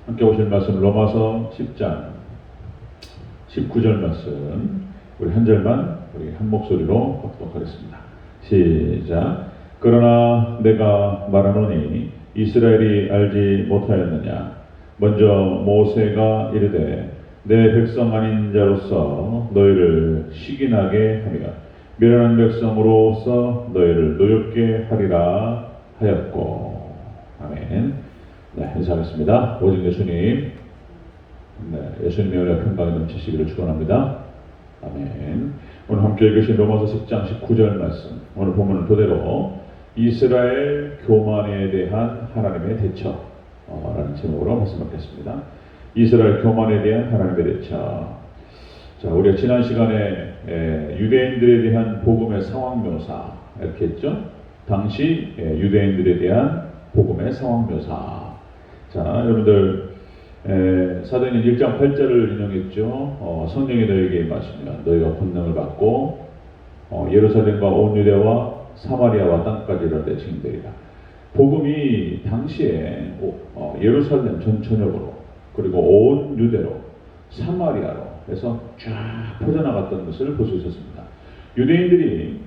함께 보실 말씀 로마서 10장 19절 말씀 우리 한 절만 우리 한 목소리로 읽도록 하겠습니다. 시작. 그러나 내가 말하노니 이스라엘이 알지 못하였느냐. 먼저 모세가 이르되 내 백성 아닌 자로서 너희를 시기나게 하며 미련한 백성으로서 너희를 노엽게 하리라 하였고. 아멘. 네, 인사하겠습니다. 오직 예수님, 예수님의 은혜와 평강이 넘치시기를 축원합니다. 아멘. 오늘 함께 읽으신 로마서 10장 19절 말씀, 오늘 본문은 그대로 이스라엘 교만에 대한 하나님의 대처라는 제목으로 말씀드리겠습니다. 이스라엘 교만에 대한 하나님의 대처. 자, 우리가 지난 시간에 유대인들에 대한 복음의 상황 묘사 이렇게 했죠. 당시 유대인들에 대한 복음의 상황 묘사. 자, 여러분들 사도행전 1장 8절을 인용했죠. 성령이 너희에게 임하시면 너희가 권능을 받고 예루살렘과 온 유대와 사마리아와 땅까지 이르되 증인되리라. 복음이 당시에 예루살렘 전역으로 그리고 온 유대로 사마리아로 해서 쫙 퍼져나갔던 것을 볼 수 있었습니다. 유대인들이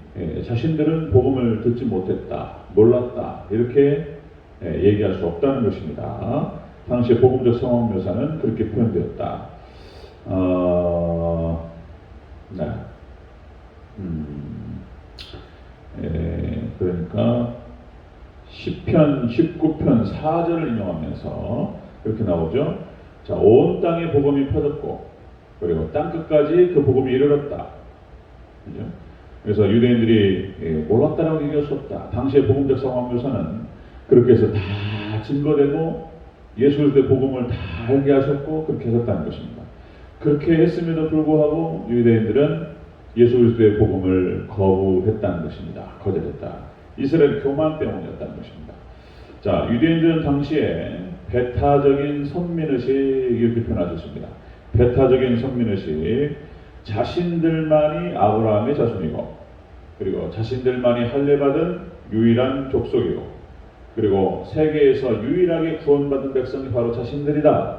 자신들은 복음을 듣지 못했다, 몰랐다 이렇게 얘기할 수 없다는 것입니다. 당시의 복음적 상황 묘사는 그렇게 표현되었다. 그러니까 10편, 19편 4절을 인용하면서 그렇게 나오죠. 자, 온 땅에 복음이 퍼졌고 그리고 땅끝까지 그 복음이 이르렀다. 그죠? 그래서 유대인들이 몰랐다라고 얘기할 수 없다. 당시의 복음적 상황 묘사는 그렇게 해서 다 증거되고 예수 그리스도의 복음을 다 알게 하셨고 그렇게 하셨다는 것입니다. 그렇게 했음에도 불구하고 유대인들은 예수 그리스도의 복음을 거부했다는 것입니다. 거절했다. 이스라엘 교만 때문이었다는 것입니다. 자, 유대인들은 당시에 배타적인 선민의식 이렇게 표현하셨습니다. 배타적인 선민의식, 자신들만이 아브라함의 자손이고 그리고 자신들만이 할례받은 유일한 족속이고 그리고 세계에서 유일하게 구원받은 백성이 바로 자신들이다.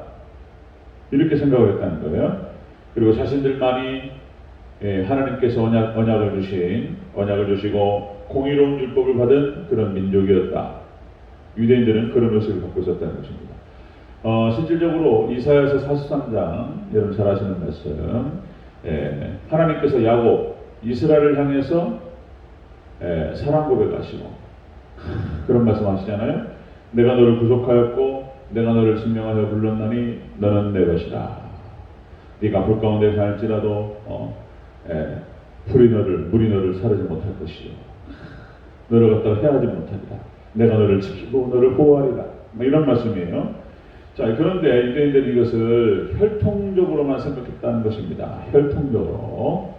이렇게 생각을 했다는 거예요. 그리고 자신들만이 하나님께서 언약을 주시고 공의로운 율법을 받은 그런 민족이었다. 유대인들은 그런 의식을 갖고 있었다는 것입니다. 실질적으로 이사야서 43장 여러분 잘 아시는 말씀, 하나님께서 야곱 이스라엘을 향해서 사랑 고백하시고 그런 말씀 하시잖아요. 내가 너를 구속하였고 내가 너를 증명하여 불렀나니 너는 내 것이라. 네가 불 가운데 살지라도 물이 너를 사르지 못할 것이요 너를 갖다가 해하지 못하리라. 내가 너를 지키고 너를 보호하리라. 이런 말씀이에요. 자, 그런데 유대인들이 이것을 혈통적으로만 생각했다는 것입니다. 혈통적으로.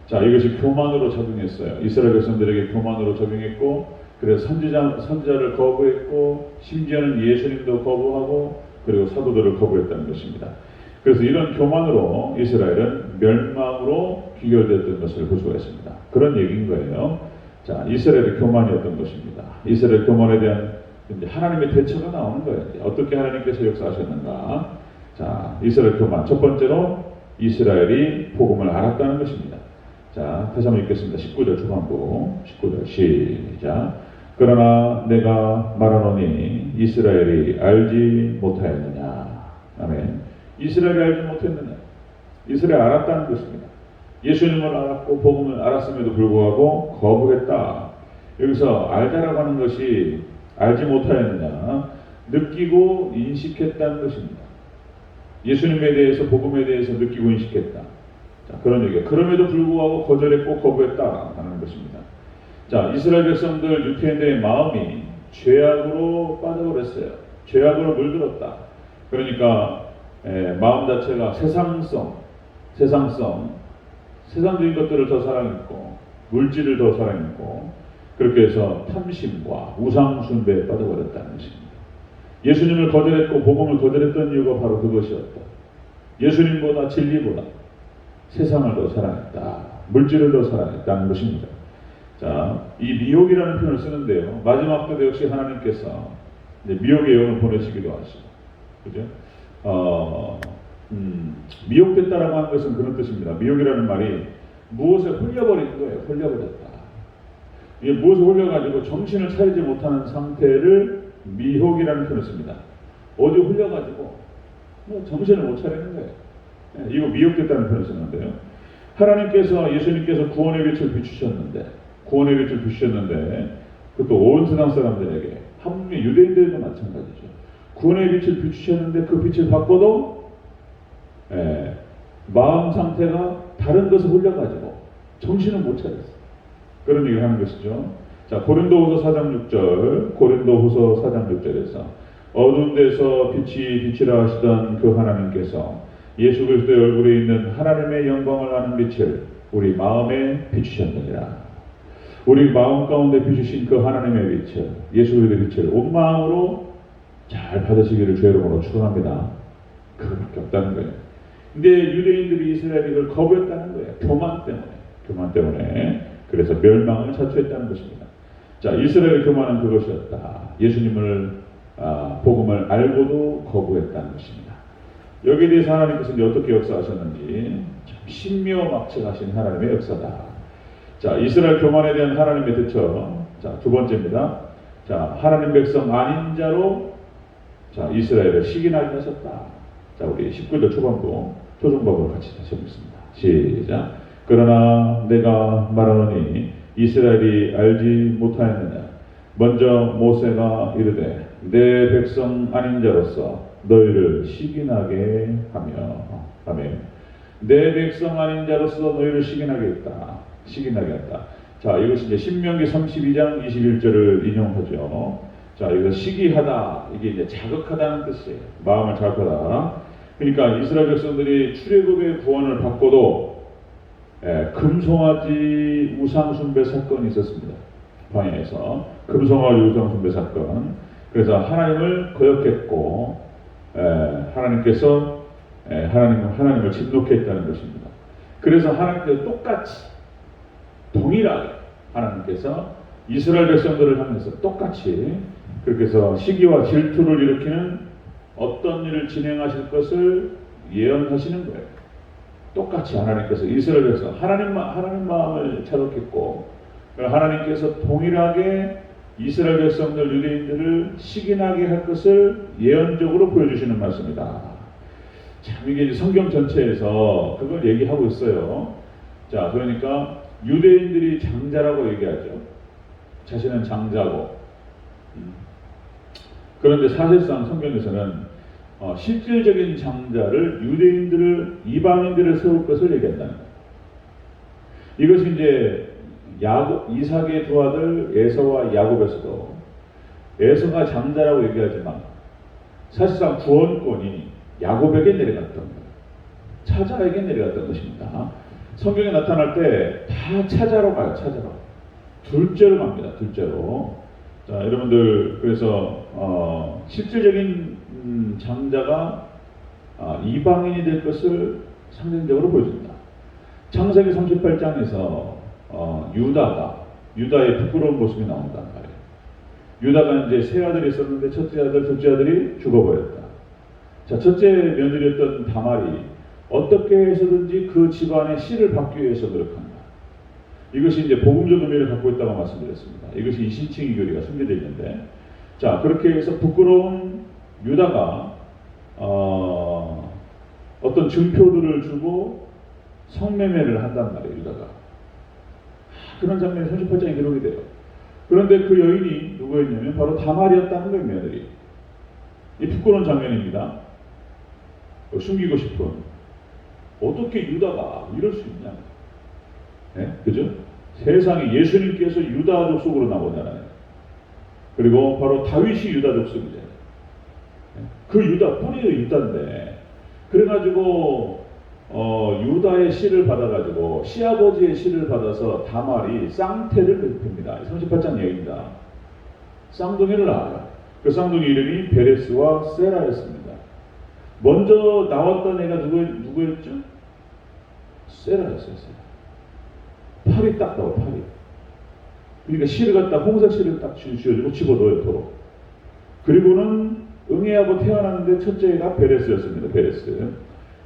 자, 이것이 교만으로 작용했어요. 이스라엘 백성들에게 교만으로 적용했고, 그래서 선지자를 거부했고, 심지어는 예수님도 거부하고, 그리고 사도들을 거부했다는 것입니다. 그래서 이런 교만으로 이스라엘은 멸망으로 귀결됐던 것을 볼 수가 있습니다. 그런 얘기인 거예요. 자, 이스라엘의 교만이었던 것입니다. 이스라엘 교만에 대한 이제 하나님의 대처가 나오는 거예요. 어떻게 하나님께서 역사하셨는가? 자, 이스라엘 교만. 첫 번째로 이스라엘이 복음을 알았다는 것입니다. 자, 다시 한번 읽겠습니다. 19절 초반부. 19절 시작. 그러나 내가 말하노니 이스라엘이 알지 못하였느냐. 아멘. 이스라엘이 알지 못했느냐. 이스라엘이 알았다는 것입니다. 예수님을 알았고 복음을 알았음에도 불구하고 거부했다. 여기서 알다라고 하는 것이 알지 못하였느냐, 느끼고 인식했다는 것입니다. 예수님에 대해서 복음에 대해서 느끼고 인식했다. 자, 그런 얘기예요. 그럼에도 불구하고 거절했고 거부했다라는 것입니다. 자, 이스라엘 백성들 유대인들의 마음이 죄악으로 빠져버렸어요. 죄악으로 물들었다. 그러니까 마음 자체가 세상적인 것들을 더 사랑했고 물질을 더 사랑했고 그렇게 해서 탐심과 우상 숭배에 빠져버렸다는 것입니다. 예수님을 거절했고 복음을 거절했던 이유가 바로 그것이었다. 예수님보다 진리보다 세상을 더 사랑했다. 물질을 더 사랑했다는 것입니다. 자, 이 미혹이라는 표현을 쓰는데요. 마지막 때도 역시 하나님께서 미혹의 영을 보내시기도 하시고 그죠? 미혹됐다라고 하는 것은 그런 뜻입니다. 미혹이라는 말이 무엇에 홀려버리는 거예요. 홀려버렸다. 이게 무엇에 홀려가지고 정신을 차리지 못하는 상태를 미혹이라는 표현을 씁니다. 어디 홀려가지고 뭐 정신을 못 차리는 거예요. 이거 미혹됐다는 표현을 쓰는데요. 하나님께서 예수님께서 구원의 빛을 비추셨는데 그것도 온 세상 사람들에게 한국의 유대인들도 마찬가지죠. 구원의 빛을 비추셨는데 그 빛을 받고도 마음 상태가 다른 것에 홀려가지고 정신을 못 차렸어요. 그런 얘기를 하는 것이죠. 자, 고린도후서 4장 6절에서 어두운 데서 빛이 빛이라 하시던 그 하나님께서 예수 그리스도의 얼굴에 있는 하나님의 영광을 아는 빛을 우리 마음에 비추셨느니라. 우리 마음 가운데 비추신 그 하나님의 빛을, 예수 그리스도의 빛을 온 마음으로 잘 받으시기를 주의 이름으로 축원합니다. 그거밖에 없다는 거예요. 근데 유대인들이 이스라엘이 이걸 거부했다는 거예요. 교만 때문에. 그래서 멸망을 자초했다는 것입니다. 자, 이스라엘의 교만은 그것이었다. 예수님을 복음을 알고도 거부했다는 것입니다. 여기에 대해서 하나님께서 이제 어떻게 역사하셨는지 참 신묘막측하신 하나님의 역사다. 자, 이스라엘 교만에 대한 하나님의 대처. 자, 두 번째입니다. 자, 하나님 백성 아닌 자로 자, 이스라엘을 시기나게 하셨다. 자, 우리 19절 초반부 초중반부를 같이 다시 해보겠습니다. 시작. 그러나 내가 말하노니 이스라엘이 알지 못하였느냐. 먼저 모세가 이르되 내 백성 아닌 자로서 너희를 시기나게 하며. 아멘. 내 백성 아닌 자로서 너희를 시기나게 했다. 자, 이것이 이제 신명기 32장 21절을 인용하죠. 자, 여기서 시기하다, 이게 이제 자극하다는 뜻이에요. 마음을 자극하다. 그러니까 이스라엘 백성들이 출애굽의 구원을 받고도 금송아지 우상숭배 사건이 있었습니다. 광야에서 금송아지 우상숭배 사건. 그래서 하나님을 거역했고 하나님께서 하나님을 진노케 했다는 것입니다. 그래서 하나님께서 똑같이 동일하게 하나님께서 이스라엘 백성들을 향해서 똑같이 그렇게 해서 시기와 질투를 일으키는 어떤 일을 진행하실 것을 예언하시는 거예요. 똑같이 하나님께서 이스라엘 백성 하나님 마음을 자극했고 하나님께서 동일하게 이스라엘 백성들 유대인들을 시기나게 할 것을 예언적으로 보여주시는 말씀이다. 참 이게 성경 전체에서 그걸 얘기하고 있어요. 자, 그러니까 유대인들이 장자라고 얘기하죠. 자신은 장자고. 그런데 사실상 성경에서는 실질적인 장자를 유대인들을 이방인들을 세울 것을 얘기한다는 거예요. 이것이 이제 이삭의 두 아들 에서와 야곱에서도 에서가 장자라고 얘기하지만 사실상 구원권이 야곱에게 내려갔던 거예요. 차자에게 내려갔던 것입니다. 성경에 나타날 때 다 차자로 가요. 차자로. 둘째로 갑니다. 둘째로. 자, 여러분들 그래서 실질적인 장자가 이방인이 될 것을 상징적으로 보여줍니다. 창세기 38장에서 유다의 부끄러운 모습이 나온단 말이에요. 유다가 이제 세 아들이 있었는데 첫째 아들, 둘째 아들이 죽어버렸다. 자, 첫째 며느리였던 다말이 어떻게 해서든지 그 집안의 씨를 받기 위해서 노력한다. 이것이 이제 복음적 의미를 갖고 있다고 말씀드렸습니다. 이것이 이신칭의 교리가 숨겨져 있는데, 자, 그렇게 해서 부끄러운 유다가 어떤 증표들을 주고 성매매를 한단 말이에요. 유다가 그런 장면이 38장에 기록이 돼요. 그런데 그 여인이 누구였냐면 바로 다말이었다는 거예요. 며느리. 이 부끄러운 장면입니다. 숨기고 싶은 어떻게 유다가 이럴 수 있냐. 네? 그죠? 세상에 예수님께서 유다 족속으로 나오잖아요. 그리고 바로 다윗이 유다 족속이잖아요. 그 유다 뿌리가 유다인데 그래가지고 유다의 씨를 받아가지고 시아버지의 씨를 받아서 다말이 쌍태를 뵙습니다. 38장 얘기입니다. 쌍둥이를 낳아요. 그 쌍둥이 이름이 베레스와 세라였습니다. 먼저 나왔던 애가 누구였죠? 세라였어요. 세라. 팔이 딱 나와요. 팔이. 그러니까 씨를 갖다 홍색 씨를 딱 쥐어주고 집어넣어요. 도로. 그리고는 응애하고 태어났는데 첫째가 베레스였습니다. 베레스.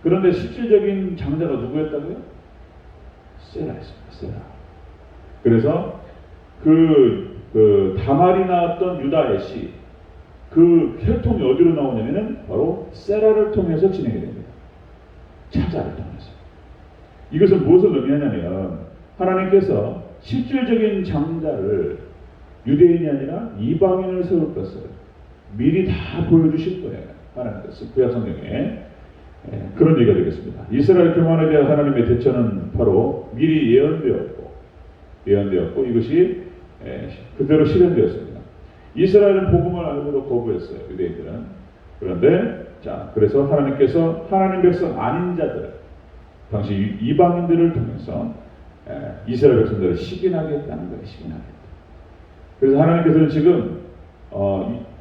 그런데 실질적인 장자가 누구였다고요? 세라였습니다. 세라. 그래서 다말이 낳았던 유다의 씨, 그 혈통이 어디로 나오냐면은 바로 세라를 통해서 진행이 됩니다. 차자를 통해서. 이것은 무엇을 의미하냐면 하나님께서 실질적인 장자를 유대인이 아니라 이방인을 세울 것을 미리 다 보여주실 거예요. 하나님께서 구약 성경에 그런 얘기가 되겠습니다. 이스라엘 교만에 대한 하나님의 대처는 바로 미리 예언되었고 이것이 그대로 실현되었습니다. 이스라엘은 복음을 알고도 거부했어요. 유대인들은. 그런데 그래서 하나님께서 하나님 백성 아닌 자들, 당시 이방인들을 통해서 이스라엘 백성들을 시기나게 했다는 거예요. 시기나게. 그래서 하나님께서는 지금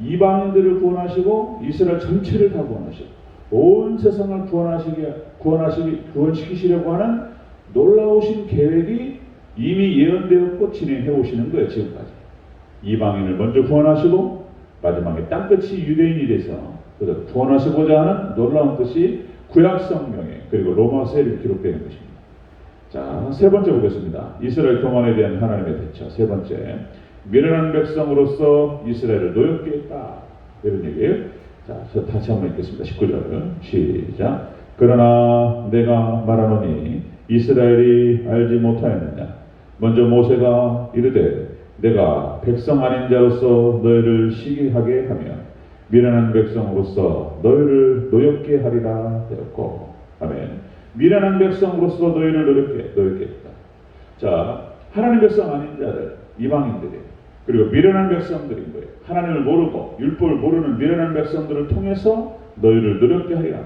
이방인들을 구원하시고 이스라엘 전체를 다 구원하시고 온 세상을 구원시키시려고 하는 놀라우신 계획이 이미 예언되었고 진행해 오시는 거예요. 지금까지. 이방인을 먼저 구원하시고 마지막에 땅끝이 유대인이 돼서 구원하시고자 하는 놀라운 뜻이 구약 성경에 그리고 로마서에 기록되는 것입니다. 자, 세 번째 보겠습니다. 이스라엘 교만에 대한 하나님의 대처. 세 번째, 미련한 백성으로서 이스라엘을 노엽게 했다. 이런 얘기예요. 자, 저 다시 한번 읽겠습니다. 19절 시작. 그러나 내가 말하노니 이스라엘이 알지 못하였느냐. 먼저 모세가 이르되 내가 백성 아닌 자로서 너희를 시기하게 하며 미련한 백성으로서 너희를 노엽게 하리라 되었고, 아멘. 미련한 백성으로서 너희를 노엽게 했다. 자, 하나님 백성 아닌 자들, 이방인들이, 그리고 미련한 백성들인 거예요. 하나님을 모르고 율법을 모르는 미련한 백성들을 통해서 너희를 노엽게 하리라.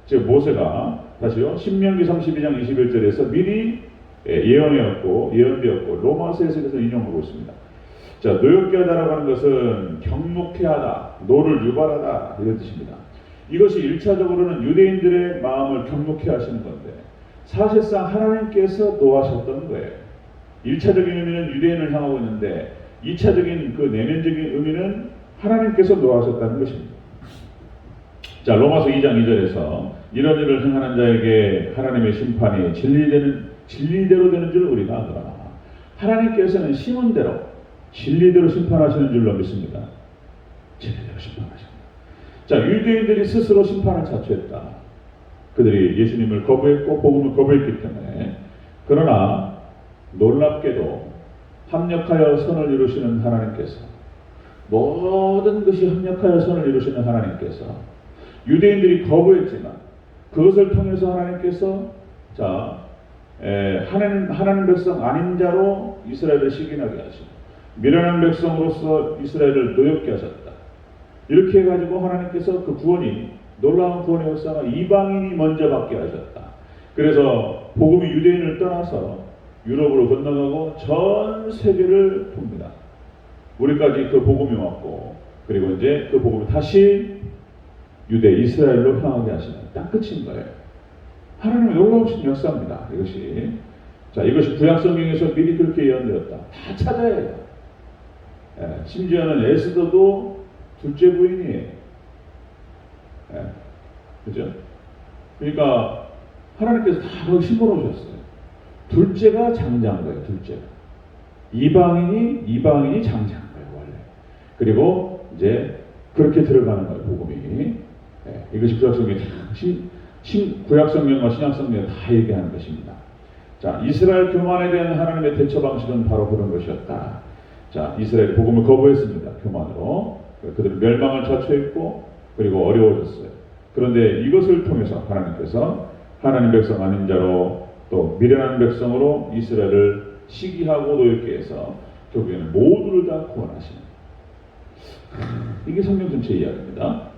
즉 모세가 다시요 신명기 32장 21절에서 미리 예언되었고 로마서에서 인용하고 있습니다. 자, 노엽게 하다라고 하는 것은 경목해 하다, 노를 유발하다 이런 뜻입니다. 이것이 1차적으로는 유대인들의 마음을 경목해 하시는 건데 사실상 하나님께서 노하셨던 거예요. 1차적인 의미는 유대인을 향하고 있는데 2차적인 그 내면적인 의미는 하나님께서 노하셨다는 것입니다. 자, 로마서 2장 2절에서 이런 일을 행하는 자에게 하나님의 심판이 진리대로 되는 줄 우리가 아노라. 하나님께서는 심은 대로 진리대로 심판하시는 줄로 믿습니다. 진리대로 심판하십니다. 자, 유대인들이 스스로 심판을 자초했다. 그들이 예수님을 거부했고 복음을 거부했기 때문에. 그러나 놀랍게도 합력하여 선을 이루시는 하나님께서, 모든 것이 합력하여 선을 이루시는 하나님께서 유대인들이 거부했지만 그것을 통해서 하나님께서 하나님 백성 아닌 자로 이스라엘을 시기나게 하시고 미련한 백성으로서 이스라엘을 노엽게 하셨다. 이렇게 해가지고 하나님께서 그 구원이, 놀라운 구원의 역사가 이방인이 먼저 받게 하셨다. 그래서 복음이 유대인을 떠나서 유럽으로 건너가고 전 세계를 돕니다. 우리까지 그 복음이 왔고, 그리고 이제 그 복음이 다시 유대 이스라엘로 향하게 하시는 땅끝인 거예요. 하나님의 놀라우신 역사입니다. 이것이. 자, 이것이 구약 성경에서 미리 그렇게 예언되었다. 다 찾아야 해요. 심지어는 에스더도 둘째 부인이에요. 그죠? 그러니까 하나님께서 다 거기 심어놓으셨어요. 둘째가 장자인 거예요. 둘째가. 이방인이 장자인 거예요. 원래. 그리고 이제 그렇게 들어가는 거예요. 복음이. 이것이 구약성경에 구약성경과 신약성경에 다 얘기하는 것입니다. 자, 이스라엘 교만에 대한 하나님의 대처 방식은 바로 그런 것이었다. 자, 이스라엘이 복음을 거부했습니다. 교만으로. 그들은 멸망을 자초했고 그리고 어려워졌어요. 그런데 이것을 통해서 하나님께서 하나님 백성 아닌 자로 또 미련한 백성으로 이스라엘을 시기하고 노엽게 해서 결국에는 모두를 다 구원하시는, 이게 성경 전체 이야기입니다.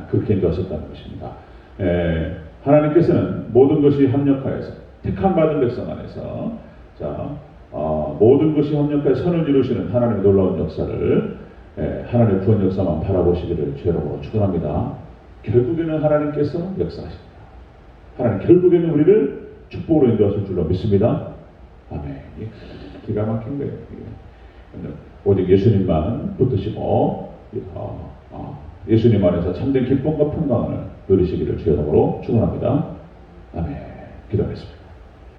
그렇게 인도하셨다는 것입니다. 하나님께서는 모든 것이 합력하여서 택함 받은 백성 안에서 모든 것이 합력하여 선을 이루시는 하나님의 놀라운 역사를, 하나님의 구원 역사만 바라보시기를 주여로 축원합니다. 결국에는 하나님께서 역사하십니다. 하나님 결국에는 우리를 축복으로 인도하실 줄로 믿습니다. 아멘. 기가 막힌 거예요. 오직 예수님만 붙드시고 예수님 안에서 참된 기쁨과 평강을 누리시기를 주의 이름으로 축원합니다. 아멘. 기도하겠습니다.